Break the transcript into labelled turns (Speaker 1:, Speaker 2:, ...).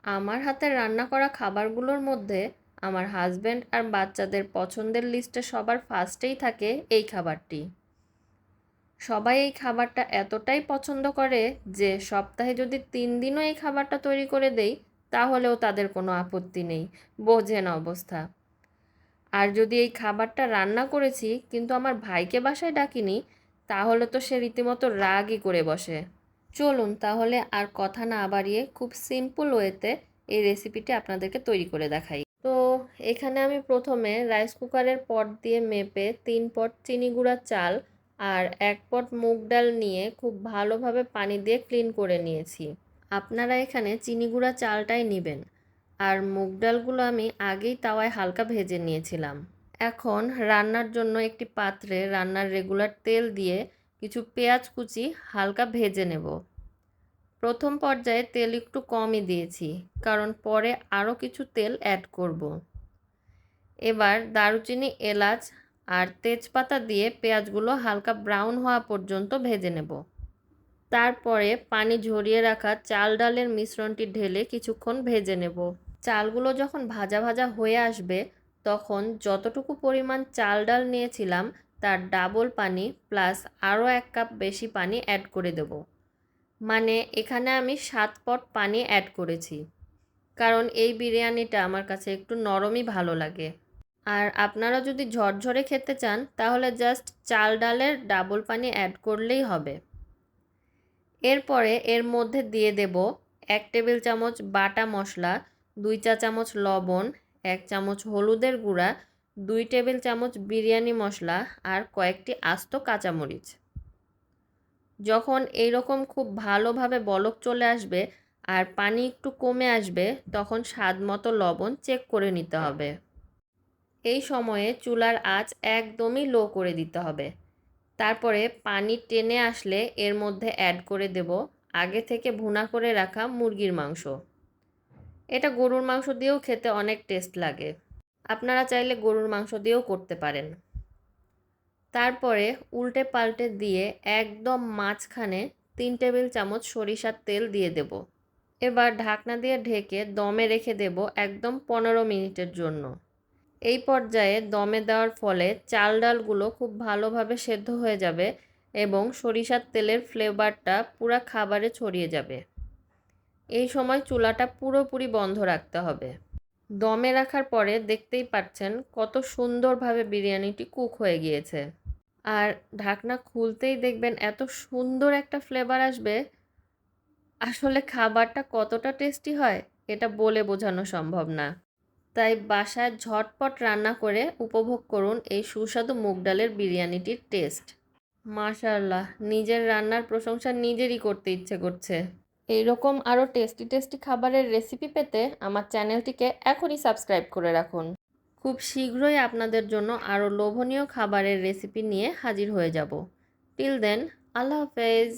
Speaker 1: আমার হাতের রান্না করা খাবারগুলোর মধ্যে আমার হাজব্যান্ড আর বাচ্চাদের পছন্দের লিস্টে সবার ফার্স্টেই থাকে এই খাবারটি। সবাই এই খাবারটা এতটাই পছন্দ করে যে সপ্তাহে যদি 3 দিনও এই খাবারটা তৈরি করে দেই তাহলেও তাদের কোনো আপত্তি নেই। বোঝেন অবস্থা। আর যদি এই খাবারটা রান্না করেছি কিন্তু আমার ভাইকে বাসায় ডাকিনি, তাহলে তো সে রীতিমতো রাগই করে বসে। চলুন তাহলে আর কথা না বাড়িয়ে খুব সিম্পল ওয়েতে এই রেসিপিটি আপনাদেরকে তৈরি করে দেখাই। তো এখানে আমি প্রথমে রাইস কুকারের পট দিয়ে মেপে 3 পট চিনি গুঁড়া চাল আর 1 পট মুগ ডাল নিয়ে খুব ভালোভাবে পানি দিয়ে ক্লিন করে নিয়েছি। আপনারা এখানে চিনি গুঁড়া চালটাই নেবেন। আর মুগ ডালগুলো আমি আগেই তাওয়ায় হালকা ভেজে নিয়েছিলাম। এখন রান্নার জন্য একটি পাত্রে রান্নার রেগুলার তেল দিয়ে কিছু পেঁয়াজ কুচি হালকা ভেজে নেব। প্রথম পর্যায়ে তেল একটু কমই দিয়েছি, কারণ পরে আরও কিছু তেল অ্যাড করব। এবার দারুচিনি, এলাচ আর তেজপাতা দিয়ে পেঁয়াজগুলো হালকা ব্রাউন হওয়া পর্যন্ত ভেজে নেব। তারপরে পানি ঝরিয়ে রাখা চাল ডালের মিশ্রণটি ঢেলে কিছুক্ষণ ভেজে নেব। চালগুলো যখন ভাজা ভাজা হয়ে আসবে তখন যতটুকু পরিমাণ চাল ডাল নিয়েছিলাম তার ডাবল পানি প্লাস আরও 1 কাপ বেশি পানি অ্যাড করে দেব। মানে এখানে আমি 7 পট পানি অ্যাড করেছি, কারণ এই বিরিয়ানিটা আমার কাছে একটু নরমই ভালো লাগে। আর আপনারা যদি ঝরঝরে খেতে চান তাহলে জাস্ট চাল ডালের ডাবল পানি অ্যাড করলেই হবে। এরপরে এর মধ্যে দিয়ে দেব 1 টেবিল চামচ বাটা মশলা, 2 চা চামচ লবণ, 1 চামচ হলুদের গুঁড়া, 2 টেবিল চামচ বিরিয়ানি মশলা আর কয়েকটি আস্ত কাঁচামরিচ। যখন এইরকম খুব ভালোভাবে বলক চলে আসবে আর পানি একটু কমে আসবে তখন স্বাদ মতো লবণ চেক করে নিতে হবে। এই সময়ে চুলার আঁচ একদমই লো করে দিতে হবে। তারপরে পানি টেনে আসলে এর মধ্যে অ্যাড করে দেব আগে থেকে ভুনা করে রাখা মুরগির মাংস। এটা গরুর মাংস দিয়েও খেতে অনেক টেস্ট লাগে। আপনারা চাইলে গরুর মাংস দিয়েও করতে পারেন। তারপরে উল্টে পাল্টে দিয়ে একদম মাঝখানে 3 টেবিল চামচ সরিষার তেল দিয়ে দেব। এবার ঢাকনা দিয়ে ঢেকে দমে রেখে দেব একদম 15 মিনিটের জন্য। এই পর্যায়ে দমে দেওয়ার ফলে চাল ডালগুলো খুব ভালোভাবে সেদ্ধ হয়ে যাবে এবং সরিষার তেলের ফ্লেভারটা পুরো খাবারে ছড়িয়ে যাবে। এই সময় চুলাটা পুরোপুরি বন্ধ রাখতে হবে। দমে রাখার পরে দেখতেই পাচ্ছেন কত সুন্দরভাবে বিরিয়ানিটি কুক হয়ে গিয়েছে। আর ঢাকনা খুলতেই দেখবেন এত সুন্দর একটা ফ্লেভার আসবে। আসলে খাবারটা কতটা টেস্টি হয় এটা বলে বোঝানো সম্ভব না। তাই বাসায় ঝটপট রান্না করে উপভোগ করুন এই সুস্বাদু মুগ ডালের বিরিয়ানিটির টেস্ট। মাশাআল্লাহ, নিজের রান্নার প্রশংসা নিজেরই করতে ইচ্ছে করছে। এইরকম আরও টেস্টি টেস্টি খাবারের রেসিপি পেতে আমার চ্যানেলটিকে এখনই সাবস্ক্রাইব করে রাখুন। খুব শীঘ্রই আপনাদের জন্য আরও লোভনীয় খাবারের রেসিপি নিয়ে হাজির হয়ে যাব। টিল দেন, আল্লাহ হাফেজ।